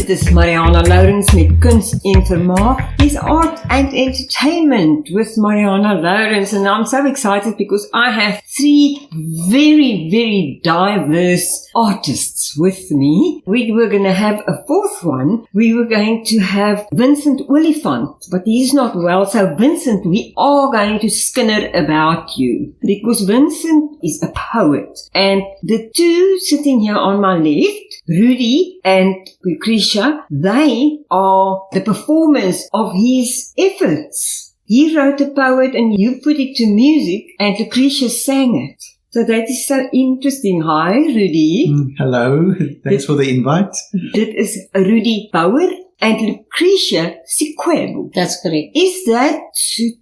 Dit is Marianah Lourens met Kuns en Vermaak. It's art and entertainment with Marianah Lourens, and I'm so excited because I have three very, very diverse artists with me. We were going to have a fourth one. We were going to have Vincent Oliphant, but he's not well. So Vincent, we are going to skinner about you because Vincent is a poet, and the two sitting here on my left, Rudi and Lucretia, they are the performers of his efforts. He wrote a poem and you put it to music and Lucretia sang it. So that is so interesting. Hi, Rudi. Hello. Thanks for the invite. Dit is Rudi Power and Lucretia Sikwebu. That's correct. Is that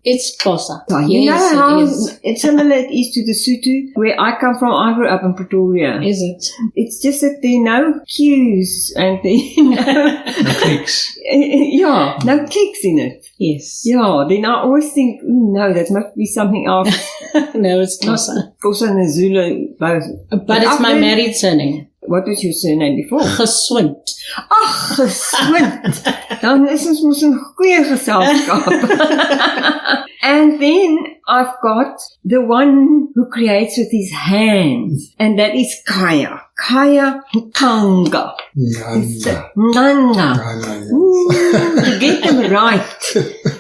It's Xhosa. So you know how similar it is to the Sotho? Where I come from, I grew up in Pretoria. Is it? It's just that there are no cues and No clicks. yeah, no clicks in it. Yes. Yeah, then I always think, no, that must be something else. No, it's Xhosa. Xhosa and Zulu both. But it's my married surname. What was your surname before? Geswind. Ach, geswind. Dan is ons mos 'n goeie geselskap. And then I've got the one who creates with his hands, and that is Khaya Ngangca. Ngangca. To get them right.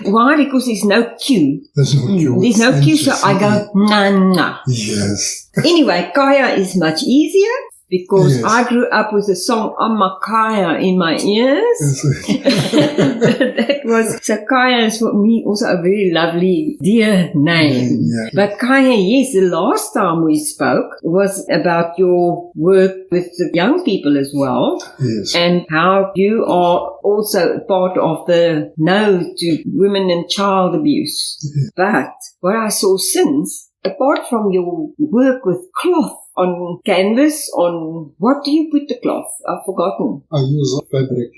Why? Because there's no Q. There's no Q. There's no Q, so I go Ngangca. Yes. Anyway, Khaya is much easier. Because yes. I grew up with the song Khaya in my ears. That was, so Khaya is for me also a very lovely, dear name. Yeah. But Khaya, yes, the last time we spoke was about your work with the young people as well. Yes. And how you are also part of the No to Women and Child Abuse. Yes. But what I saw since, apart from your work with cloth, on canvas, on what do you put the cloth? I've forgotten. I use fabric,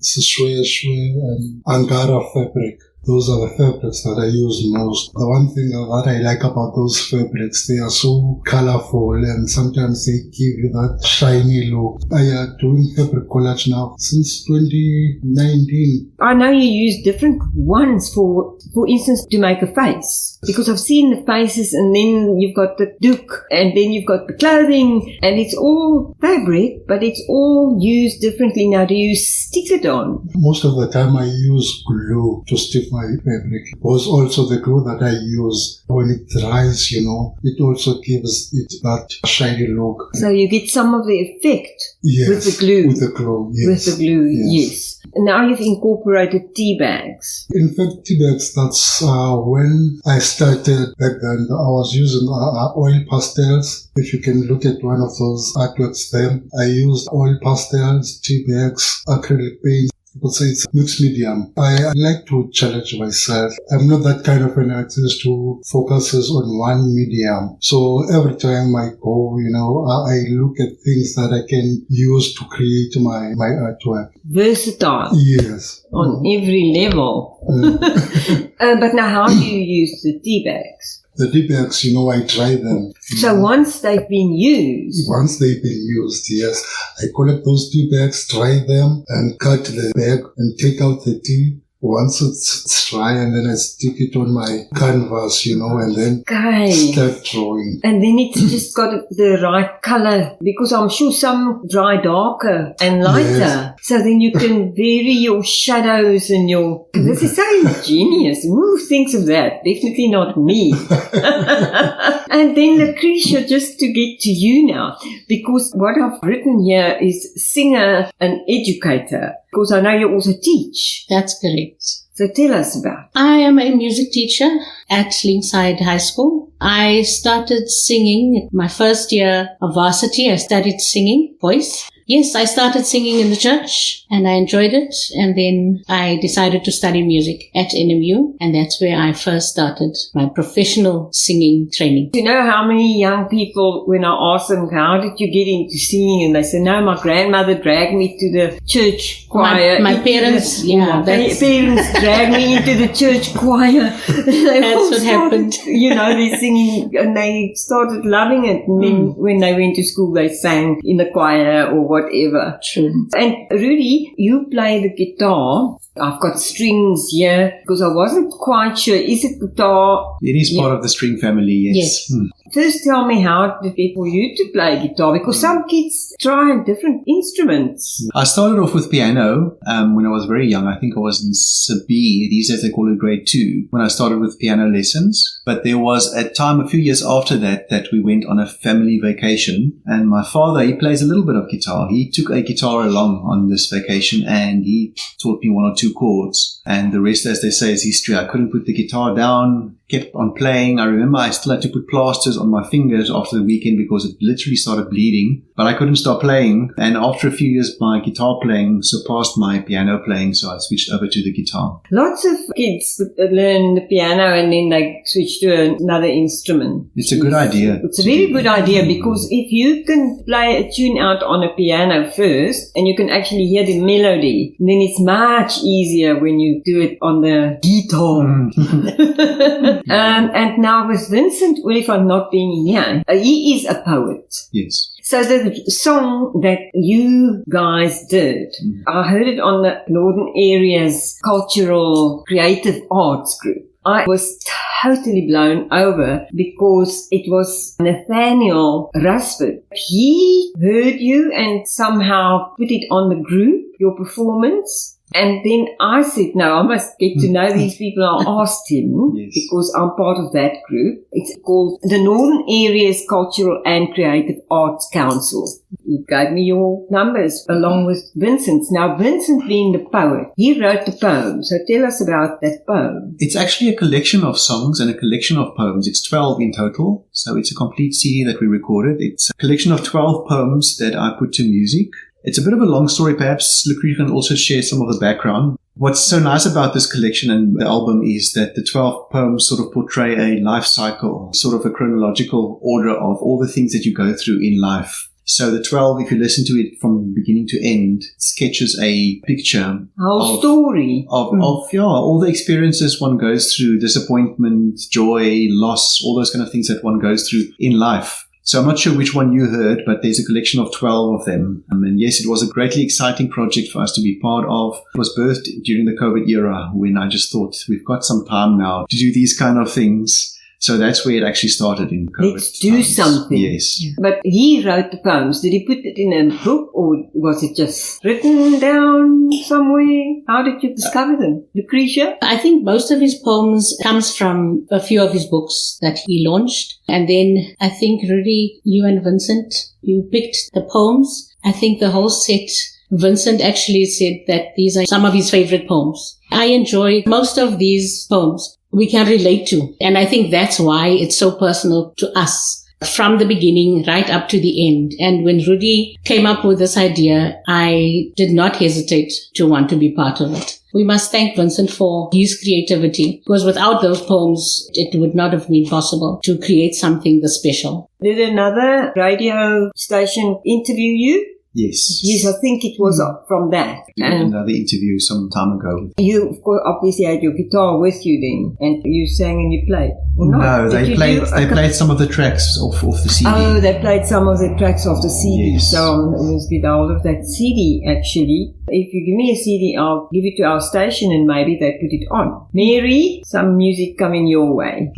shwe and Angara fabric. Those are the fabrics that I use most. The one thing that I like about those fabrics, they are so colorful and sometimes they give you that shiny look. I am doing fabric collage now since 2019. I know you use different ones for instance, to make a face. Because I've seen the faces and then you've got the doek and then you've got the clothing and it's all fabric, but it's all used differently. Now, do you stick it on? Most of the time I use glue to stick my fabric. Because also the glue that I use, when it dries, it also gives it that shiny look. So you get some of the effect yes, with the glue. With the glue, yes. With the glue, yes. And now you've incorporated tea bags. In fact, tea bags, that's when I started back then. I was using oil pastels. If you can look at one of those artworks there, I used oil pastels, tea bags, acrylic paint. People say it's mixed medium. I like to challenge myself. I'm not that kind of an artist who focuses on one medium. So every time I go, I look at things that I can use to create my artwork. Versatile. Yes. On every level. But now how do you use the tea bags? The tea bags, I dry them. So once they've been used? Once they've been used, yes. I collect those tea bags, dry them, and cut the bag and take out the tea. Once it's dry, and then I stick it on my canvas, and then start drawing. And then it's just got the right color, because I'm sure some dry darker and lighter. Yes. So then you can vary your shadows and your... This is so ingenious. Who thinks of that? Definitely not me. And then Lucretia, just to get to you now, because what I've written here is singer and educator. Because I know you also teach. That's correct. So tell us about. I am a music teacher at Linkside High School. I started singing my first year of varsity. I studied singing, voice. Yes, I started singing in the church and I enjoyed it. And then I decided to study music at NMU. And that's where I first started my professional singing training. You know how many young people, when I ask them, how did you get into singing? And they say, no, my grandmother dragged me to the church choir. My parents, parents dragged me into the church choir. That's what happened. They're singing and they started loving it. And then when they went to school, they sang in the choir or whatever. True. And Rudi, you play the guitar. I've got strings here because I wasn't quite sure. Is it guitar? It is part of the string family, yes. Yes. First, tell me how did it for you to play guitar? Because some kids try different instruments. I started off with piano when I was very young. I think I was in Sabi. These days they call it grade 2 when I started with piano lessons. But there was a time a few years after that we went on a family vacation. And my father, he plays a little bit of guitar. He took a guitar along on this vacation and he taught me 1 or 2 chords. And the rest, as they say, is history. I couldn't put the guitar down, kept on playing. I remember I still had to put plasters on my fingers after the weekend because it literally started bleeding. But I couldn't stop playing. And after a few years, my guitar playing surpassed my piano playing, so I switched over to the guitar. Lots of kids learn the piano and then they switch to another instrument. It's a good idea. It's a very good idea because if you can play a tune out on a piano first and you can actually hear the melody, then it's much easier when you do it on the guitar. And now with Vincent Oliphant not being here, he is a poet. Yes. So the song that you guys did, I heard it on the Northern Area's Cultural Creative Arts group. I was totally blown over because it was Nathaniel Rusford. He heard you and somehow put it on the group, your performance. And then I said, no, I must get to know these people. I asked him, Yes. because I'm part of that group. It's called the Northern Areas Cultural and Creative Arts Council. You gave me your numbers along with Vincent's. Now, Vincent being the poet, he wrote the poem. So tell us about that poem. It's actually a collection of songs and a collection of poems. It's 12 in total. So it's a complete CD that we recorded. It's a collection of 12 poems that I put to music. It's a bit of a long story. Perhaps Lucretia can also share some of the background. What's so nice about this collection and the album is that the 12 poems sort of portray a life cycle, sort of a chronological order of all the things that you go through in life. So the 12, if you listen to it from beginning to end, sketches a picture. Whole story. Of all the experiences one goes through, disappointment, joy, loss, all those kind of things that one goes through in life. So I'm not sure which one you heard, but there's a collection of 12 of them. And yes, it was a greatly exciting project for us to be part of. It was birthed during the COVID era when I just thought we've got some time now to do these kind of things. So that's where it actually started in COVID. Let's do times. something. Yes. But he wrote the poems. Did he put it in a book or was it just written down somewhere? How did you discover them? Lucretia? I think most of his poems comes from a few of his books that he launched. And then I think Rudi, you and Vincent, you picked the poems. I think the whole set, Vincent actually said that these are some of his favorite poems. I enjoy most of these poems we can relate to. And I think that's why it's so personal to us from the beginning right up to the end. And when Rudi came up with this idea, I did not hesitate to want to be part of it. We must thank Vincent for his creativity, because without those poems, it would not have been possible to create something this special. Did another radio station interview you? Yes. Yes, I think it was from that. We did another interview some time ago. You, of course, obviously had your guitar with you then, and you sang and you played. Or not? No, Did they you played do some of the tracks off the CD. Oh, they played some of the tracks off the CD. Yes. So let's get hold of that CD, actually. If you give me a CD, I'll give it to our station and maybe they put it on. Mary, some music coming your way.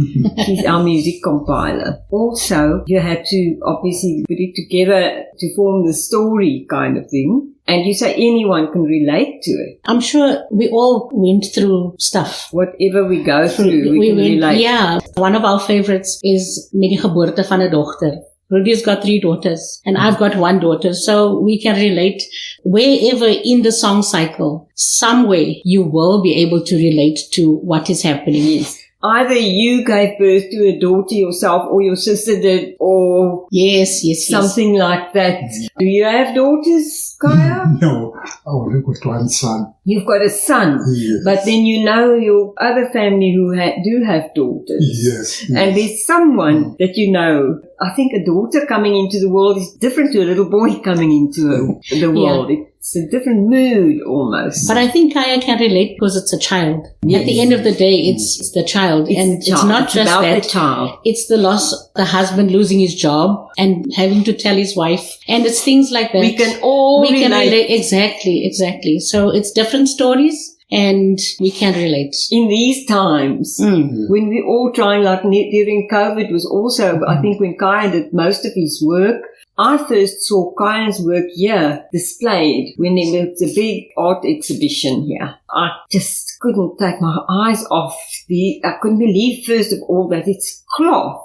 She's our music compiler. Also, you had to obviously put it together to form the story kind of thing. And you say anyone can relate to it. I'm sure we all went through stuff. Whatever we go through, we can relate. Yeah. One of our favorites is met die geboorte van 'n dogter. Rudi's got 3 daughters and I've got 1 daughter. So we can relate wherever in the song cycle, some way you will be able to relate to what is happening. Yes. Either you gave birth to a daughter yourself or your sister did or Yes. something like that. Do you have daughters, Khaya? No, I only got 1 son. You've got a son, Yes. but then you know your other family who do have daughters. Yes. And there's someone that you know. I think a daughter coming into the world is different to a little boy coming into the world. It's a different mood almost. But I think Khaya can relate because it's a child. Yes. At the end of the day, it's the child. It's not just about that. the child. It's the loss, the husband losing his job and having to tell his wife. And it's things like that. We can all relate. Exactly. So it's different stories. And we can relate. In these times, when we all trying, like during COVID was also, I think when Khaya did most of his work, I first saw Khaya's work here displayed when there was a big art exhibition here. I just couldn't take my eyes off I couldn't believe first of all that it's cloth.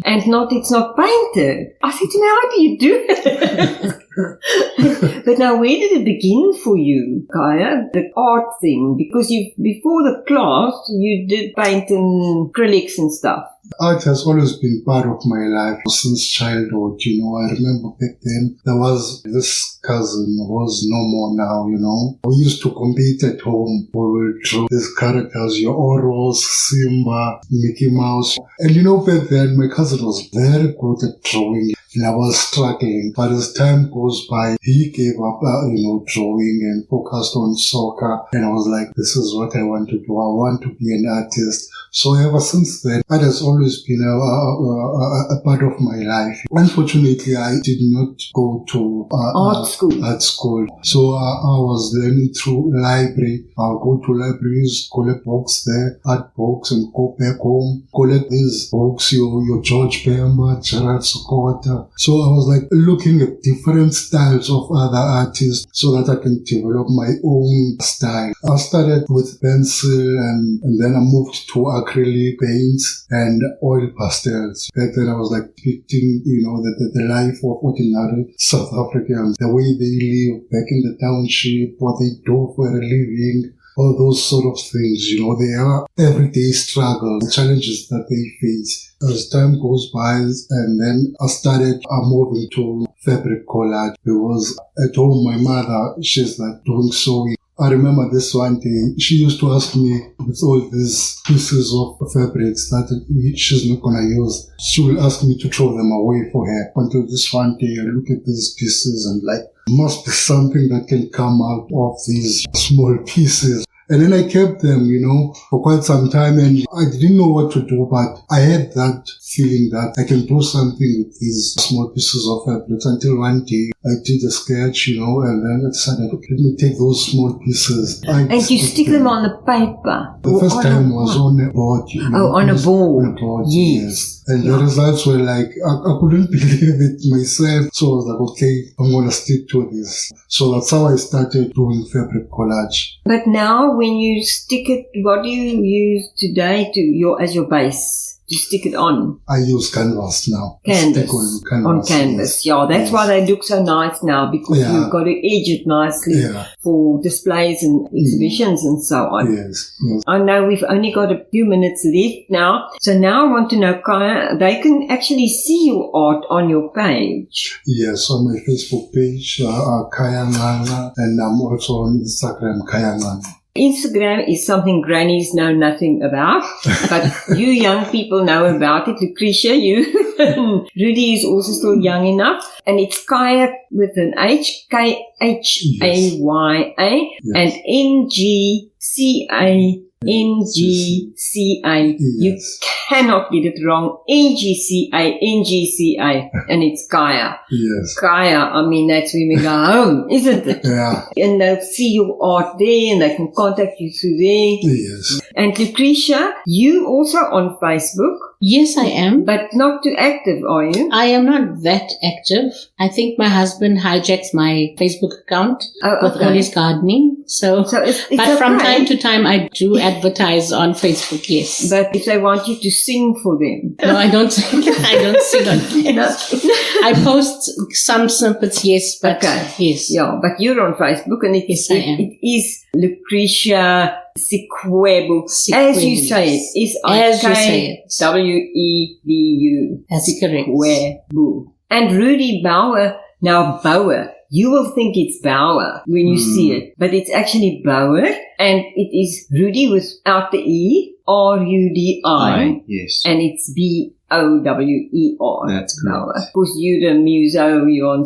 And it's not painted. I said to me, how do you do it? But now, where did it begin for you, Khaya? The art thing, because before the class, you did paint and acrylics and stuff. Art has always been part of my life since childhood, I remember back then there was this cousin who was no more now, We used to compete at home. We would draw these characters, your Oros, Simba, Mickey Mouse. And back then my cousin was very good at drawing. And I was struggling. But as time goes by, he gave up, drawing and focused on soccer. And I was like, this is what I want to do. I want to be an artist. So ever since then, art has always been a part of my life. Unfortunately, I did not go to art school. So I was learning through library. I'll go to libraries, collect books there, art books, and go back home, collect these books, your George Bemba, Gerard Sokota. So I was like looking at different styles of other artists so that I can develop my own style. I started with pencil and then I moved to acrylic paints and oil pastels. Back then I was like depicting, the life of ordinary South Africans, the way they live back in the township, what they do for a living, all those sort of things, they are everyday struggles, the challenges that they face. As time goes by, and then I started moving to fabric collage because at home my mother, she's like doing sewing. I remember this one day, she used to ask me with all these pieces of fabrics that she's not going to use. She will ask me to throw them away for her. Until this one day, I look at these pieces and must be something that can come out of these small pieces. And then I kept them, for quite some time, and I didn't know what to do, but I had that feeling that I can do something with these small pieces of fabric until one day I did a sketch, and then I decided, okay, let me take those small pieces. And you stick them on the paper? The first time was on a board. On a board. On a board, yes. And the results were like, I couldn't believe it myself. So I was like, okay, I'm going to stick to this. So that's how I started doing fabric collage. But now when you stick it, what do you use today as your base? To stick it on? I use canvas now. Canvas. On canvas. Yes. Yeah, that's why they look so nice now, because you've got to edge it nicely for displays and exhibitions and so on. Yes. I know we've only got a few minutes left now. So now I want to know, Khaya, they can actually see your art on your page. Yes, on my Facebook page, Khaya Ngangca, and I'm also on Instagram, Khaya Ngangca. Instagram is something grannies know nothing about, but you young people know about it. Lucretia, Rudi is also still young enough. And it's Khaya with an H, Khaya, and Ngca. Ngca. You cannot get it wrong. Ngca, and it's Khaya. Yes. Khaya, I mean, that's where we go home, isn't it? Yeah. And they'll see your art there and they can contact you through there. Yes. And Lucretia, you also on Facebook? Yes, I am. But not too active, are you? I am not that active. I think my husband hijacks my Facebook account with all his gardening. So it's but from time to time I do advertise on Facebook, yes. But if they want you to sing for them. No, I don't sing. I don't sing on Facebook. I post some snippets, yes, but yes. Yeah, but you're on Facebook and it is Lucretia Sikwebu. As you say it. S-I-K-W-E-B-U. That's correct. Sikwebu. And Rudi Bauer. Now, Bauer You will think it's Bauer when you see it, but it's actually Bauer, and it is Rudi without the E, R-U-D-I, yes. and it's B-O-W-E-R. That's correct. Bauer. Of course, you're the muso, you're on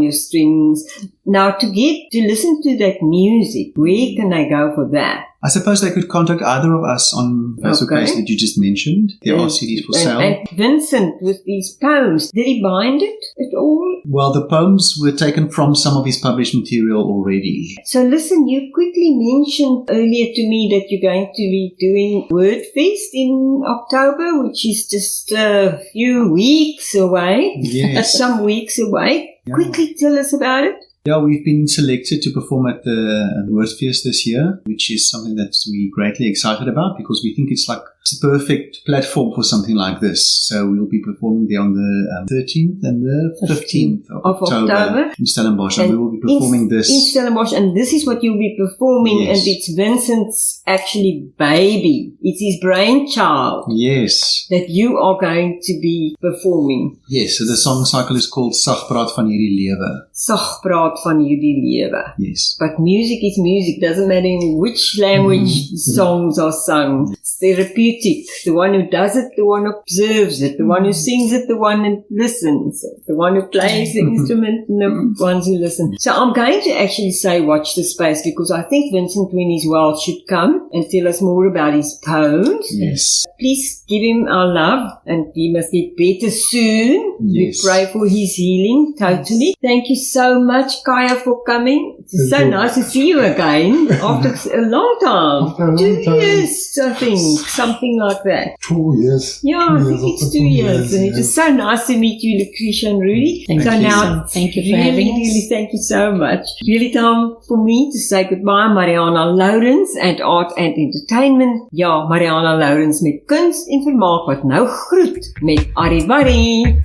your strings. Now, to listen to that music, where can I go for that? I suppose they could contact either of us on Facebook page that you just mentioned. There are CDs for sale. And Vincent, with these poems, did he bind it at all? Well, the poems were taken from some of his published material already. So listen, you quickly mentioned earlier to me that you're going to be doing WordFest in October, which is just a few weeks away. Yes. Some weeks away. Yeah. Quickly tell us about it. Yeah, we've been selected to perform at the WordFest this year, which is something that we're greatly excited about because we think it's a perfect platform for something like this. So we'll be performing there on the 13th and the 15th of October in Stellenbosch, and we will be performing this in Stellenbosch, and this is what you'll be performing, Yes. and it's Vincent's actually baby. It's his brainchild. Yes. That you are going to be performing. Yes, so the song cycle is called Sagpraat van hierdie lewe. Sagpraat van hierdie lewe. Yes. But music is music. Doesn't matter in which language songs are sung. It's therapeutic. The one who does it, the one who observes it, the one who sings it, the one who listens, the one who plays the instrument, and the ones who listen. So I'm going to actually say watch the space because I think Vincent, when he's well, should come and tell us more about his poems. Yes. Please give him our love, and he must get better soon. Yes. We pray for his healing, totally. Thank you so much, Khaya, for coming. It's so nice to see you again after a long time. After a long 2 time. years, I think, something like that. 2 years. Yeah, I think it's 2 years. And it is so nice to meet you, Lucretia and Rudi. Thank you. Thank you for having us. Really, thank you so much. Really time for me to say goodbye, Marianah Lourens at Art and Entertainment. Ja, Marianah Lourens met Kuns en Vermaak wat nou groet met Arrivare.